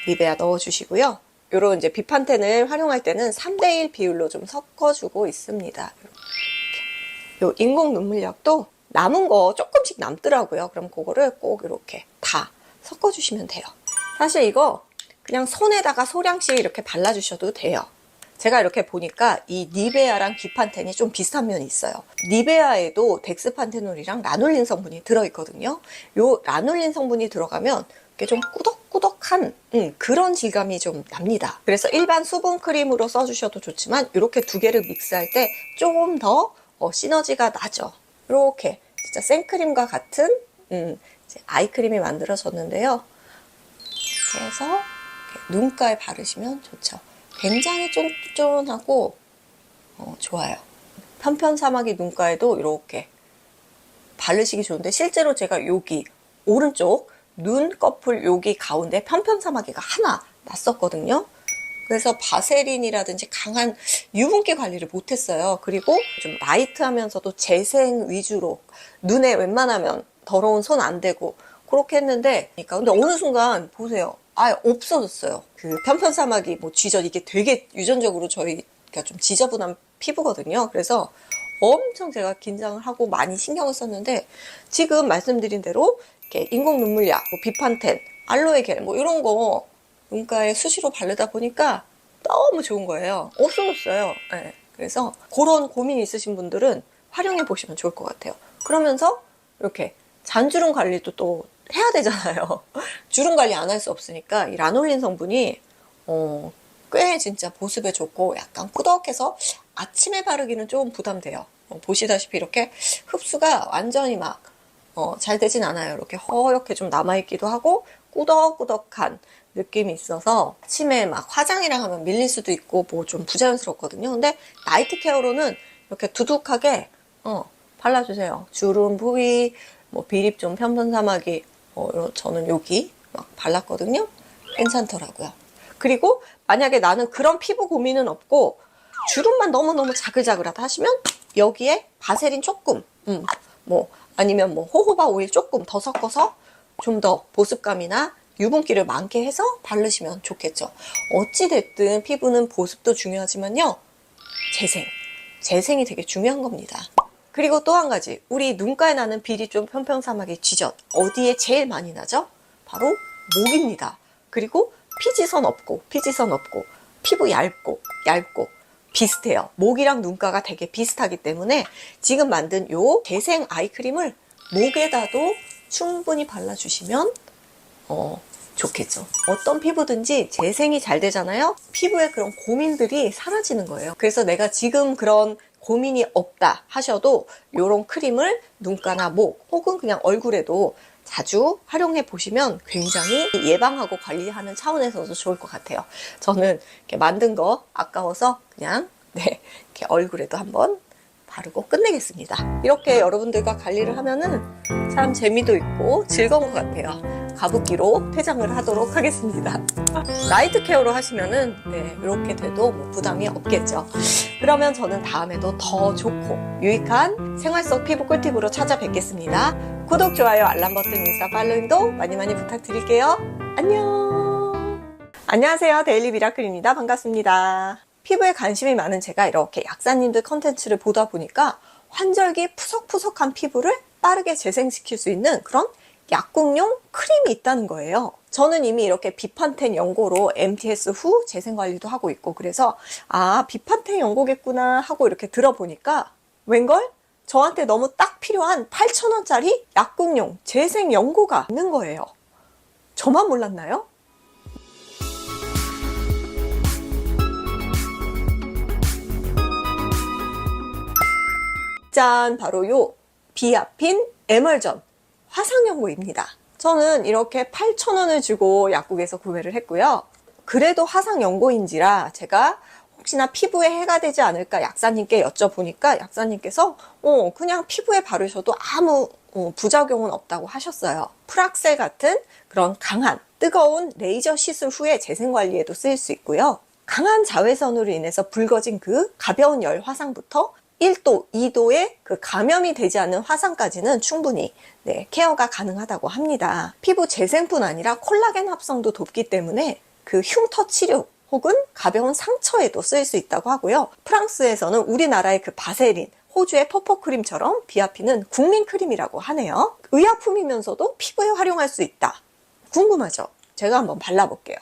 니베아 넣어주시고요. 요런 이제 비판텐을 활용할 때는 3:1 비율로 좀 섞어주고 있습니다. 이렇게. 요 인공 눈물약도 남은 거 조금씩 남더라고요. 그럼 그거를 꼭 이렇게 다 섞어주시면 돼요. 사실 이거 그냥 손에다가 소량씩 이렇게 발라주셔도 돼요. 제가 이렇게 보니까 이 니베아랑 비판텐이 좀 비슷한 면이 있어요. 니베아에도 덱스판테놀이랑 라놀린 성분이 들어있거든요. 요 라놀린 성분이 들어가면 이게 좀 꾸덕꾸덕한 그런 질감이 좀 납니다. 그래서 일반 수분 크림으로 써주셔도 좋지만 이렇게 두 개를 믹스할 때 조금 더 시너지가 나죠. 이렇게 진짜 생크림과 같은 아이크림이 만들어졌는데요. 이렇게 해서 이렇게 눈가에 바르시면 좋죠. 굉장히 쫀쫀하고 좋아요. 편편사마귀 눈가에도 이렇게 바르시기 좋은데 실제로 제가 여기 오른쪽 눈꺼풀 여기 가운데 편편사마귀가 하나 났었거든요. 그래서 바세린이라든지 강한 유분기 관리를 못했어요. 그리고 좀 라이트하면서도 재생 위주로 눈에 웬만하면 더러운 손 안 대고 그렇게 했는데, 그러니까 근데 어느 순간 보세요. 아예 없어졌어요. 그 편편사마귀 뭐 쥐젖 이게 되게 유전적으로 저희가 좀 지저분한 피부거든요. 그래서 엄청 제가 긴장을 하고 많이 신경을 썼는데 지금 말씀드린 대로 이렇게 인공 눈물약, 뭐 비판텐, 알로에 겔 뭐 이런 거 눈가에 수시로 바르다 보니까 너무 좋은 거예요. 없어졌어요. 네. 그래서 그런 고민이 있으신 분들은 활용해 보시면 좋을 것 같아요. 그러면서 이렇게 잔주름 관리도 또 해야 되잖아요. 주름 관리 안 할 수 없으니까 이 라놀린 성분이 꽤 진짜 보습에 좋고 약간 꾸덕해서 아침에 바르기는 좀 부담돼요. 보시다시피 이렇게 흡수가 완전히 막 잘 되진 않아요. 이렇게 허옇게 좀 남아있기도 하고 꾸덕꾸덕한 느낌이 있어서 아침에 막 화장이랑 하면 밀릴 수도 있고 뭐 좀 부자연스럽거든요. 근데 나이트 케어로는 이렇게 두둑하게 발라주세요. 주름 부위, 뭐 비립 좀 편편사마귀 저는 여기 막 발랐거든요. 괜찮더라고요. 그리고 만약에 나는 그런 피부 고민은 없고 주름만 너무너무 자글자글하다 하시면 여기에 바세린 조금 뭐 아니면 뭐 호호바 오일 조금 더 섞어서 좀 더 보습감이나 유분기를 많게 해서 바르시면 좋겠죠. 어찌됐든 피부는 보습도 중요하지만요, 재생이 되게 중요한 겁니다. 그리고 또 한 가지, 우리 눈가에 나는 비리 좀 편편사마귀 쥐젖 어디에 제일 많이 나죠? 바로 목입니다. 그리고 피지선 없고 피부 얇고 비슷해요. 목이랑 눈가가 되게 비슷하기 때문에 지금 만든 요 재생 아이크림을 목에다도 충분히 발라주시면 좋겠죠. 어떤 피부든지 재생이 잘 되잖아요. 피부에 그런 고민들이 사라지는 거예요. 그래서 내가 지금 그런 고민이 없다 하셔도 이런 크림을 눈가나 목 혹은 그냥 얼굴에도 자주 활용해 보시면 굉장히 예방하고 관리하는 차원에서도 좋을 것 같아요. 저는 이렇게 만든 거 아까워서 그냥 이렇게 얼굴에도 한번 바르고 끝내겠습니다. 이렇게 여러분들과 관리를 하면은 참 재미도 있고 즐거운 것 같아요. 가습기로 퇴장을 하도록 하겠습니다. 나이트 케어로 하시면은 이렇게 돼도 뭐 부담이 없겠죠. 그러면 저는 다음에도 더 좋고 유익한 생활 속 피부 꿀팁으로 찾아뵙겠습니다. 구독, 좋아요, 알람 버튼, 인스타 팔로잉도 많이 부탁드릴게요. 안녕. 안녕하세요. 데일리 미라클입니다. 반갑습니다. 피부에 관심이 많은 제가 이렇게 약사님들 컨텐츠를 보다 보니까 환절기 푸석푸석한 피부를 빠르게 재생시킬 수 있는 그런 약국용 크림이 있다는 거예요. 저는 이미 이렇게 비판텐 연고로 MTS 후 재생관리도 하고 있고 그래서 비판텐 연고겠구나 하고 이렇게 들어보니까 웬걸? 저한테 너무 딱 필요한 8,000원짜리 약국용 재생 연고가 있는 거예요. 저만 몰랐나요? 짠! 바로 요 비아핀 에멀전 화상연고입니다. 저는 이렇게 8,000원을 주고 약국에서 구매를 했고요. 그래도 화상연고인지라 제가 혹시나 피부에 해가 되지 않을까 약사님께 여쭤보니까 약사님께서 그냥 피부에 바르셔도 아무 부작용은 없다고 하셨어요. 프락셀 같은 그런 강한 뜨거운 레이저 시술 후에 재생관리에도 쓰일 수 있고요. 강한 자외선으로 인해서 붉어진 그 가벼운 열 화상부터 1도, 2도의 그 감염이 되지 않는 화상까지는 충분히 케어가 가능하다고 합니다. 피부 재생뿐 아니라 콜라겐 합성도 돕기 때문에 그 흉터 치료 혹은 가벼운 상처에도 쓰일 수 있다고 하고요. 프랑스에서는 우리나라의 그 바세린, 호주의 퍼퍼크림처럼 비아핀은 국민크림이라고 하네요. 의약품이면서도 피부에 활용할 수 있다. 궁금하죠? 제가 한번 발라볼게요.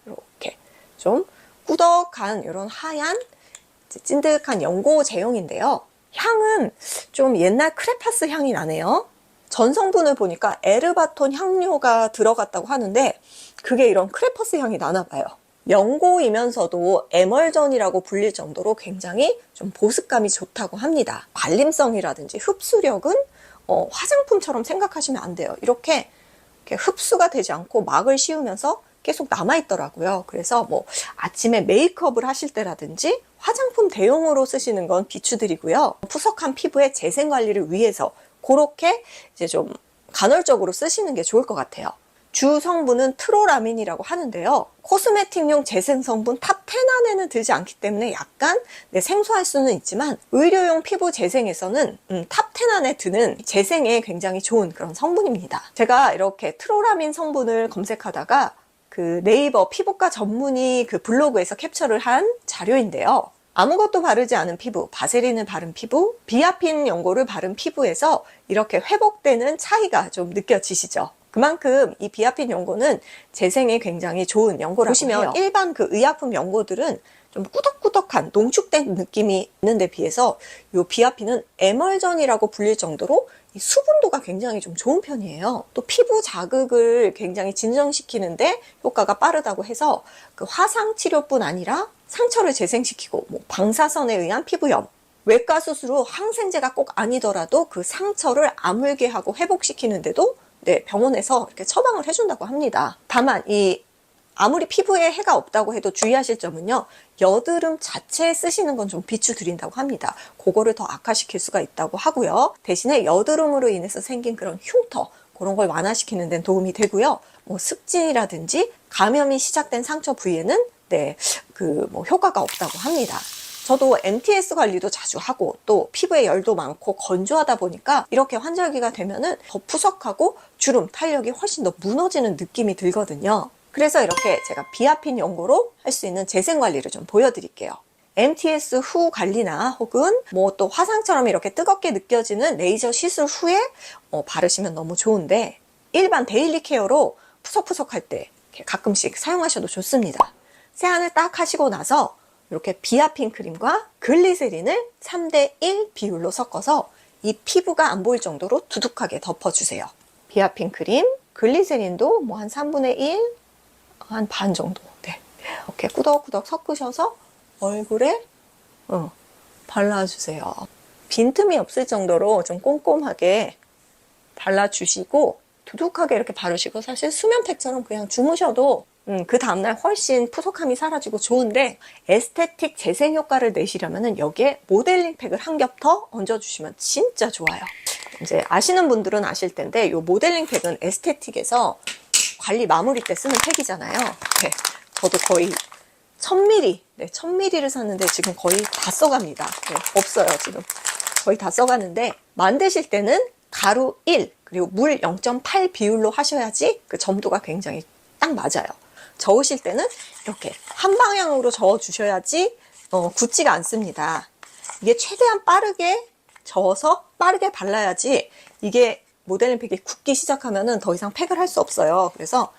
이렇게 좀 꾸덕한 이런 하얀 찐득한 연고 제형인데요. 향은 좀 옛날 크레파스 향이 나네요. 전 성분을 보니까 에르바톤 향료가 들어갔다고 하는데 그게 이런 크레파스 향이 나나 봐요. 연고이면서도 에멀전이라고 불릴 정도로 굉장히 좀 보습감이 좋다고 합니다. 발림성이라든지 흡수력은 화장품처럼 생각하시면 안 돼요. 이렇게 흡수가 되지 않고 막을 씌우면서 계속 남아있더라고요. 그래서 뭐 아침에 메이크업을 하실 때라든지 화장품 대용으로 쓰시는 건 비추드리고요. 푸석한 피부의 재생 관리를 위해서 그렇게 이제 좀 간헐적으로 쓰시는 게 좋을 것 같아요. 주 성분은 트로라민이라고 하는데요. 코스메틱용 재생 성분 탑 10 안에는 들지 않기 때문에 약간 생소할 수는 있지만 의료용 피부 재생에서는 탑 10 안에 드는 재생에 굉장히 좋은 그런 성분입니다. 제가 이렇게 트로라민 성분을 검색하다가 그 네이버 피부과 전문의 그 블로그에서 캡처를 한 자료인데요. 아무것도 바르지 않은 피부, 바세린을 바른 피부, 비아핀 연고를 바른 피부에서 이렇게 회복되는 차이가 좀 느껴지시죠? 그만큼 이 비아핀 연고는 재생에 굉장히 좋은 연고라고 보시면 해요. 일반 그 의약품 연고들은 좀 꾸덕꾸덕한 농축된 느낌이 있는데 비해서 이 비아핀은 에멀전이라고 불릴 정도로 이 수분도가 굉장히 좀 좋은 편이에요. 또 피부 자극을 굉장히 진정시키는데 효과가 빠르다고 해서 그 화상 치료뿐 아니라 상처를 재생시키고 뭐 방사선에 의한 피부염, 외과 수술 후 항생제가 꼭 아니더라도 그 상처를 아물게 하고 회복시키는데도 병원에서 이렇게 처방을 해준다고 합니다. 다만 아무리 피부에 해가 없다고 해도 주의하실 점은요. 여드름 자체에 쓰시는 건 좀 비추드린다고 합니다. 그거를 더 악화시킬 수가 있다고 하고요. 대신에 여드름으로 인해서 생긴 그런 흉터 그런 걸 완화시키는 데는 도움이 되고요. 뭐 습진이라든지 감염이 시작된 상처 부위에는 효과가 없다고 합니다. 저도 MTS 관리도 자주 하고 또 피부에 열도 많고 건조하다 보니까 이렇게 환절기가 되면은 더 푸석하고 주름, 탄력이 훨씬 더 무너지는 느낌이 들거든요. 그래서 이렇게 제가 비아핀 연고로 할 수 있는 재생 관리를 좀 보여드릴게요. MTS 후 관리나 혹은 뭐 또 화상처럼 이렇게 뜨겁게 느껴지는 레이저 시술 후에 바르시면 너무 좋은데 일반 데일리 케어로 푸석푸석할 때 가끔씩 사용하셔도 좋습니다. 세안을 딱 하시고 나서 이렇게 비아핀 크림과 글리세린을 3:1 비율로 섞어서 이 피부가 안 보일 정도로 두둑하게 덮어주세요. 비아핀 크림, 글리세린도 뭐 한 3분의 1, 한 반 정도. 이렇게 꾸덕꾸덕 섞으셔서 얼굴에 발라주세요. 빈틈이 없을 정도로 좀 꼼꼼하게 발라주시고 두둑하게 이렇게 바르시고 사실 수면팩처럼 그냥 주무셔도 그 다음날 훨씬 푸석함이 사라지고 좋은데 에스테틱 재생 효과를 내시려면 여기에 모델링 팩을 한 겹 더 얹어주시면 진짜 좋아요. 이제 아시는 분들은 아실 텐데 이 모델링 팩은 에스테틱에서 관리 마무리 때 쓰는 팩이잖아요. 저도 거의 1000ml, 1000ml를 샀는데 지금 거의 다 써갑니다. 없어요, 지금. 거의 다 써가는데 만드실 때는 가루 1, 그리고 물 0.8 비율로 하셔야지 그 점도가 굉장히 딱 맞아요. 저으실 때는 이렇게 한 방향으로 저어 주셔야지 굳지가 않습니다. 이게 최대한 빠르게 저어서 빠르게 발라야지 이게 모델링 팩이 굳기 시작하면은 더 이상 팩을 할 수 없어요. 그래서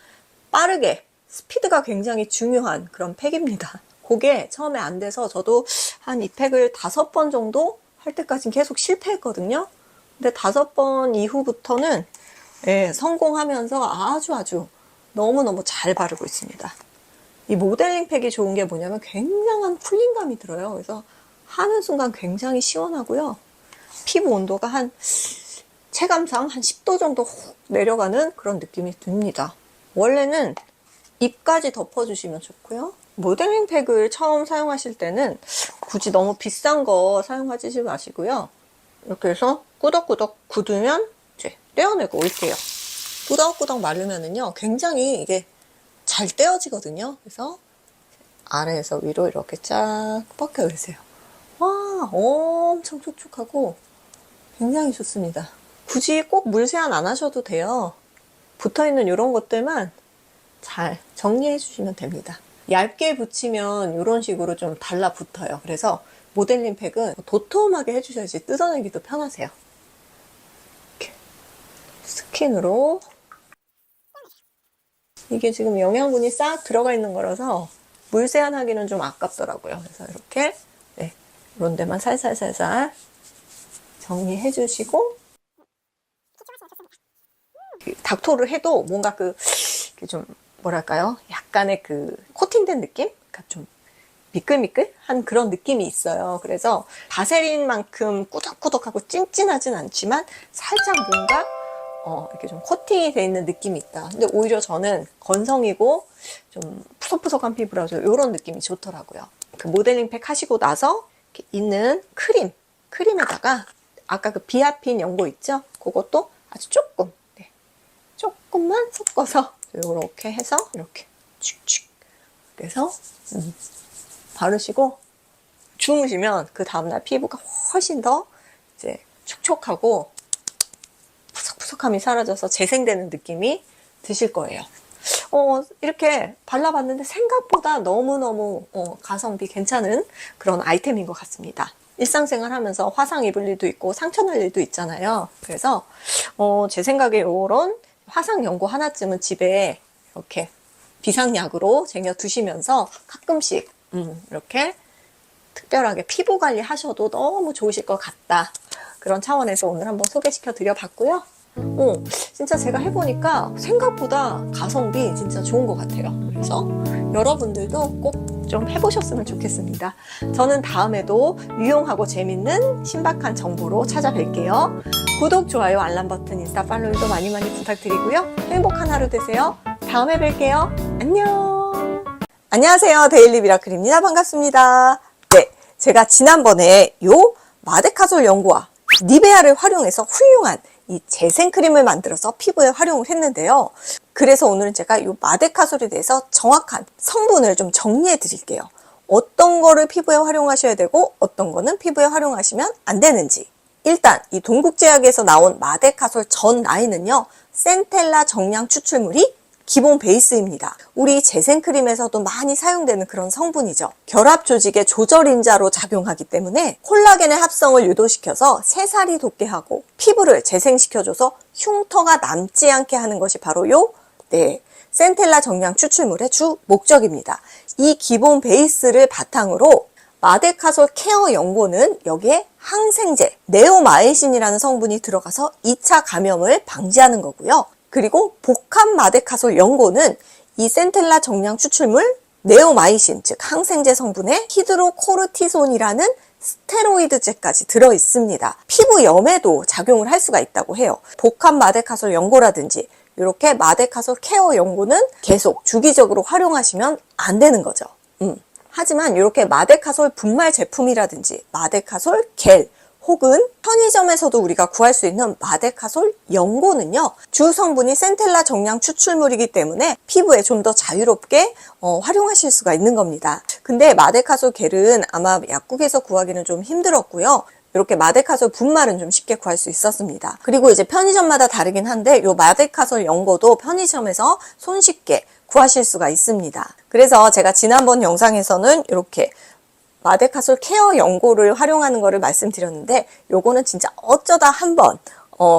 빠르게 스피드가 굉장히 중요한 그런 팩입니다. 그게 처음에 안 돼서 저도 한 이 팩을 5번 정도 할 때까지는 계속 실패했거든요. 근데 5번 이후부터는 성공하면서 아주 너무너무 잘 바르고 있습니다. 이 모델링 팩이 좋은 게 뭐냐면 굉장한 쿨링감이 들어요. 그래서 하는 순간 굉장히 시원하고요. 피부 온도가 체감상 한 10도 정도 훅 내려가는 그런 느낌이 듭니다. 원래는 입까지 덮어주시면 좋고요. 모델링 팩을 처음 사용하실 때는 굳이 너무 비싼 거 사용하지 마시고요. 이렇게 해서 꾸덕꾸덕 굳으면 이제 떼어내고 올게요. 꾸덕꾸덕 마르면은요, 굉장히 이게 잘 떼어지거든요. 그래서 아래에서 위로 이렇게 쫙 뻗겨주세요. 와, 엄청 촉촉하고 굉장히 좋습니다. 굳이 꼭 물 세안 안 하셔도 돼요. 붙어있는 이런 것들만 잘 정리해 주시면 됩니다. 얇게 붙이면 이런 식으로 좀 달라붙어요. 그래서 모델링 팩은 도톰하게 해주셔야지 뜯어내기도 편하세요. 이렇게 스킨으로 이게 지금 영양분이 싹 들어가 있는 거라서 물세안하기는 좀 아깝더라고요. 그래서 이렇게 네, 이런 데만 살살살살 정리해 주시고, 닥토를 해도 뭔가 좀 뭐랄까요? 약간의 코팅된 느낌? 그러니까 좀 미끌미끌한 그런 느낌이 있어요. 그래서 바세린만큼 꾸덕꾸덕하고 찐찐하진 않지만 살짝 뭔가 이렇게 좀 코팅이 돼 있는 느낌이 있다. 근데 오히려 저는 건성이고 좀 푸석푸석한 피부라서 이런 느낌이 좋더라고요. 그 모델링 팩 하시고 나서 이렇게 있는 크림에다가 아까 그 비아핀 연고 있죠? 그것도 아주 조금, 네, 조금만 섞어서 이렇게 해서 이렇게 칙칙 그래서 바르시고 주무시면 그 다음날 피부가 훨씬 더 이제 촉촉하고 푸석푸석함이 사라져서 재생되는 느낌이 드실 거예요. 이렇게 발라봤는데 생각보다 너무너무 가성비 괜찮은 그런 아이템인 것 같습니다. 일상생활 하면서 화상 입을 일도 있고 상처 날 일도 있잖아요. 그래서 제 생각에 이런 화상 연고 하나쯤은 집에 이렇게 비상약으로 쟁여 두시면서 가끔씩 이렇게 특별하게 피부 관리 하셔도 너무 좋으실 것 같다. 그런 차원에서 오늘 한번 소개시켜 드려 봤고요. 진짜 제가 해보니까 생각보다 가성비 진짜 좋은 것 같아요. 그래서 여러분들도 꼭 좀 해보셨으면 좋겠습니다. 저는 다음에도 유용하고 재밌는 신박한 정보로 찾아뵐게요. 구독, 좋아요, 알람 버튼, 인스타 팔로우도 많이 부탁드리고요. 행복한 하루 되세요. 다음에 뵐게요. 안녕. 안녕하세요. 데일리 미라클입니다. 반갑습니다. 네, 제가 지난번에 요 마데카솔 연고와 니베아를 활용해서 훌륭한 이 재생크림을 만들어서 피부에 활용을 했는데요. 그래서 오늘은 제가 이 마데카솔에 대해서 정확한 성분을 좀 정리해 드릴게요. 어떤 거를 피부에 활용하셔야 되고 어떤 거는 피부에 활용하시면 안 되는지. 일단 이 동국제약에서 나온 마데카솔 전 라인은요, 센텔라 정량 추출물이 기본 베이스입니다. 우리 재생크림에서도 많이 사용되는 그런 성분이죠. 결합 조직의 조절인자로 작용하기 때문에 콜라겐의 합성을 유도시켜서 새살이 돋게 하고 피부를 재생시켜줘서 흉터가 남지 않게 하는 것이 바로 센텔라 정량 추출물의 주 목적입니다. 이 기본 베이스를 바탕으로 마데카솔 케어 연고는 여기에 항생제, 네오마이신이라는 성분이 들어가서 2차 감염을 방지하는 거고요. 그리고 복합 마데카솔 연고는 이 센텔라 정량 추출물 네오마이신, 즉 항생제 성분에 히드로코르티손이라는 스테로이드제까지 들어있습니다. 피부염에도 작용을 할 수가 있다고 해요. 복합 마데카솔 연고라든지 이렇게 마데카솔 케어 연고는 계속 주기적으로 활용하시면 안 되는 거죠. 하지만 이렇게 마데카솔 분말 제품이라든지 마데카솔 겔 혹은 편의점에서도 우리가 구할 수 있는 마데카솔 연고는요, 주 성분이 센텔라 정량 추출물이기 때문에 피부에 좀 더 자유롭게 활용하실 수가 있는 겁니다. 근데 마데카솔 겔은 아마 약국에서 구하기는 좀 힘들었고요. 이렇게 마데카솔 분말은 좀 쉽게 구할 수 있었습니다. 그리고 이제 편의점마다 다르긴 한데 이 마데카솔 연고도 편의점에서 손쉽게 구하실 수가 있습니다. 그래서 제가 지난번 영상에서는 이렇게 마데카솔 케어 연고를 활용하는 거를 말씀드렸는데 요거는 진짜 어쩌다 한번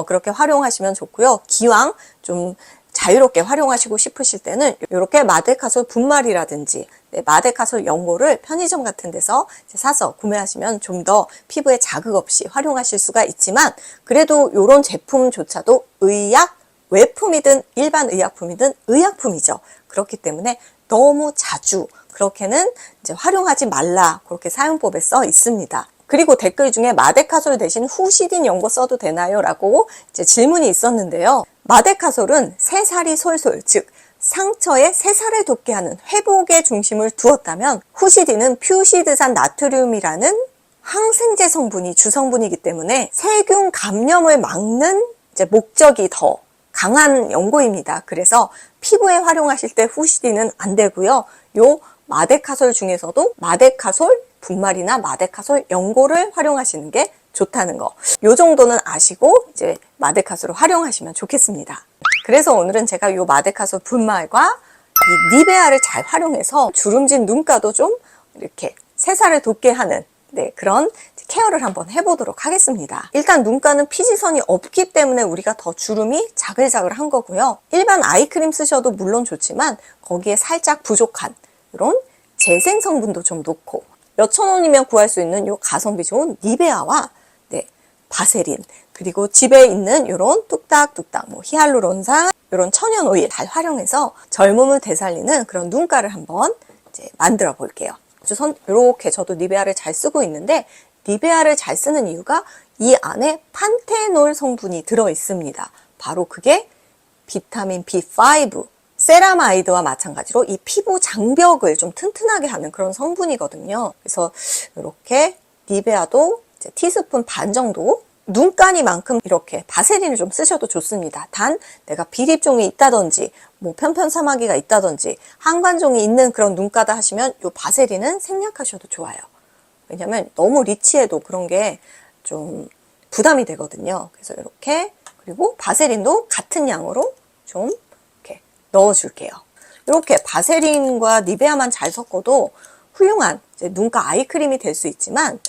그렇게 활용하시면 좋고요. 기왕 좀 자유롭게 활용하시고 싶으실 때는 이렇게 마데카솔 분말이라든지 마데카솔 연고를 편의점 같은 데서 사서 구매하시면 좀 더 피부에 자극 없이 활용하실 수가 있지만, 그래도 이런 제품조차도 의약 외품이든 일반 의약품이든 의약품이죠. 그렇기 때문에 너무 자주 그렇게는 이제 활용하지 말라, 그렇게 사용법에 써 있습니다. 그리고 댓글 중에 마데카솔 대신 후시딘 연고 써도 되나요? 라고 이제 질문이 있었는데요. 마데카솔은 새살이 솔솔, 즉 상처에 새살을 돋게 하는 회복에 중심을 두었다면, 후시딘은 퓨시드산 나트륨이라는 항생제 성분이 주성분이기 때문에 세균 감염을 막는 이제 목적이 더 강한 연고입니다. 그래서 피부에 활용하실 때 후시딘은 안 되고요. 요 마데카솔 중에서도 마데카솔 분말이나 마데카솔 연고를 활용하시는 게 좋다는 거. 요 정도는 아시고 이제 마데카솔을 활용하시면 좋겠습니다. 그래서 오늘은 제가 요 마데카솔 분말과 이 니베아를 잘 활용해서 주름진 눈가도 좀 이렇게 새살을 돋게 하는 그런 케어를 한번 해보도록 하겠습니다. 일단 눈가는 피지선이 없기 때문에 우리가 더 주름이 자글자글한 거고요. 일반 아이크림 쓰셔도 물론 좋지만 거기에 살짝 부족한 이런 재생 성분도 좀 넣고 몇천 원이면 구할 수 있는 요 가성비 좋은 니베아와 바세린, 그리고 집에 있는 요런 뚝딱뚝딱 히알루론산, 요런 천연 오일 잘 활용해서 젊음을 되살리는 그런 눈가를 한번 이제 만들어 볼게요. 이렇게 저도 니베아를 잘 쓰고 있는데, 니베아를 잘 쓰는 이유가 이 안에 판테놀 성분이 들어 있습니다. 바로 그게 비타민 B5, 세라마이드와 마찬가지로 이 피부 장벽을 좀 튼튼하게 하는 그런 성분이거든요. 그래서 이렇게 니베아도 이제 티스푼 반 정도, 눈가니만큼 이렇게 바세린을 좀 쓰셔도 좋습니다. 단 내가 비립종이 있다든지 편편사마귀가 있다든지 한관종이 있는 그런 눈가다 하시면 이 바세린은 생략하셔도 좋아요. 왜냐면 너무 리치해도 그런 게 좀 부담이 되거든요. 그래서 이렇게, 그리고 바세린도 같은 양으로 좀 이렇게 넣어줄게요. 이렇게 바세린과 니베아만 잘 섞어도 훌륭한 이제 눈가 아이크림이 될 수 있지만,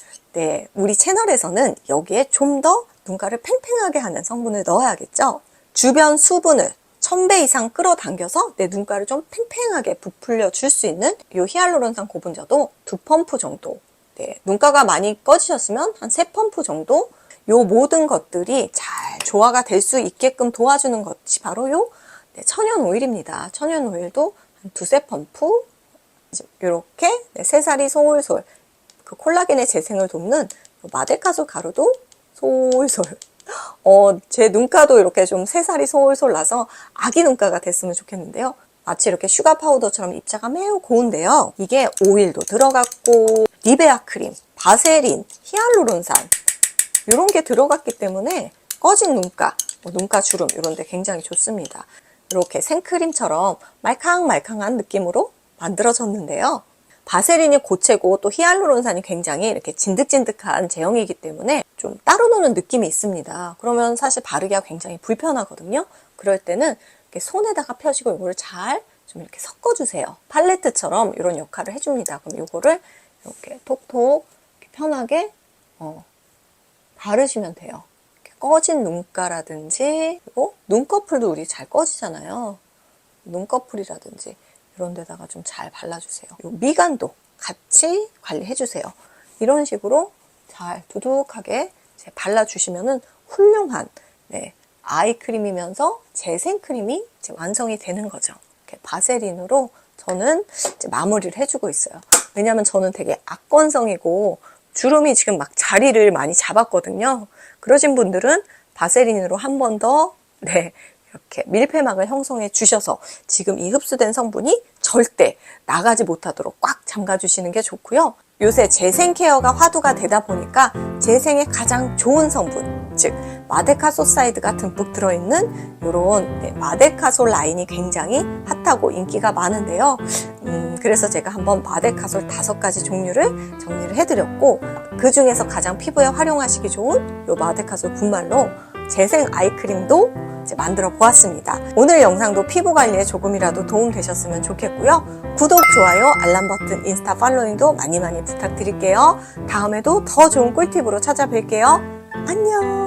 우리 채널에서는 여기에 좀 더 눈가를 팽팽하게 하는 성분을 넣어야겠죠. 주변 수분을 1000배 이상 끌어당겨서 내 눈가를 좀 팽팽하게 부풀려 줄 수 있는 이 히알루론산 고분자도 2펌프 정도, 눈가가 많이 꺼지셨으면 한 3펌프 정도, 요 모든 것들이 잘 조화가 될 수 있게끔 도와주는 것이 바로 요 천연 오일입니다. 천연 오일도 한 2~3펌프, 이렇게 새살이 솔솔, 그 콜라겐의 재생을 돕는 마데카솔 가루도 솔솔. 제 눈가도 이렇게 좀 새살이 솔솔 나서 아기 눈가가 됐으면 좋겠는데요. 마치 이렇게 슈가 파우더처럼 입자가 매우 고운데요. 이게 오일도 들어갔고, 니베아 크림, 바세린, 히알루론산 이런 게 들어갔기 때문에 꺼진 눈가, 눈가 주름 이런 데 굉장히 좋습니다. 이렇게 생크림처럼 말캉말캉한 느낌으로 만들어졌는데요. 바세린이 고체고 또 히알루론산이 굉장히 이렇게 진득진득한 제형이기 때문에 좀 따로 노는 느낌이 있습니다. 그러면 사실 바르기가 굉장히 불편하거든요. 그럴 때는 이렇게 손에다가 펴시고 이거를 잘 좀 이렇게 섞어주세요. 팔레트처럼 이런 역할을 해줍니다. 그럼 이거를 이렇게 톡톡 이렇게 편하게 바르시면 돼요. 이렇게 꺼진 눈가라든지, 그리고 눈꺼풀도 우리 잘 꺼지잖아요. 눈꺼풀이라든지 이런 데다가 좀 잘 발라주세요. 요 미간도 같이 관리해주세요. 이런 식으로 잘 두둑하게 발라주시면은 훌륭한 아이크림이면서 재생크림이 이제 완성이 되는 거죠. 이렇게 바세린으로 저는 이제 마무리를 해주고 있어요. 왜냐면 저는 되게 악건성이고 주름이 지금 막 자리를 많이 잡았거든요. 그러신 분들은 바세린으로 한 번 더 이렇게 밀폐막을 형성해 주셔서 지금 이 흡수된 성분이 절대 나가지 못하도록 꽉 잠가주시는 게 좋고요. 요새 재생 케어가 화두가 되다 보니까 재생에 가장 좋은 성분, 즉 마데카솔사이드가 듬뿍 들어있는 이런 마데카솔 라인이 굉장히 핫하고 인기가 많은데요. 그래서 제가 한번 마데카솔 5가지 종류를 정리를 해드렸고, 그 중에서 가장 피부에 활용하시기 좋은 이 마데카솔 분말로 재생 아이크림도 만들어 보았습니다. 오늘 영상도 피부 관리에 조금이라도 도움 되셨으면 좋겠고요. 구독, 좋아요, 알람 버튼, 인스타 팔로잉도 많이 부탁드릴게요. 다음에도 더 좋은 꿀팁으로 찾아뵐게요. 안녕.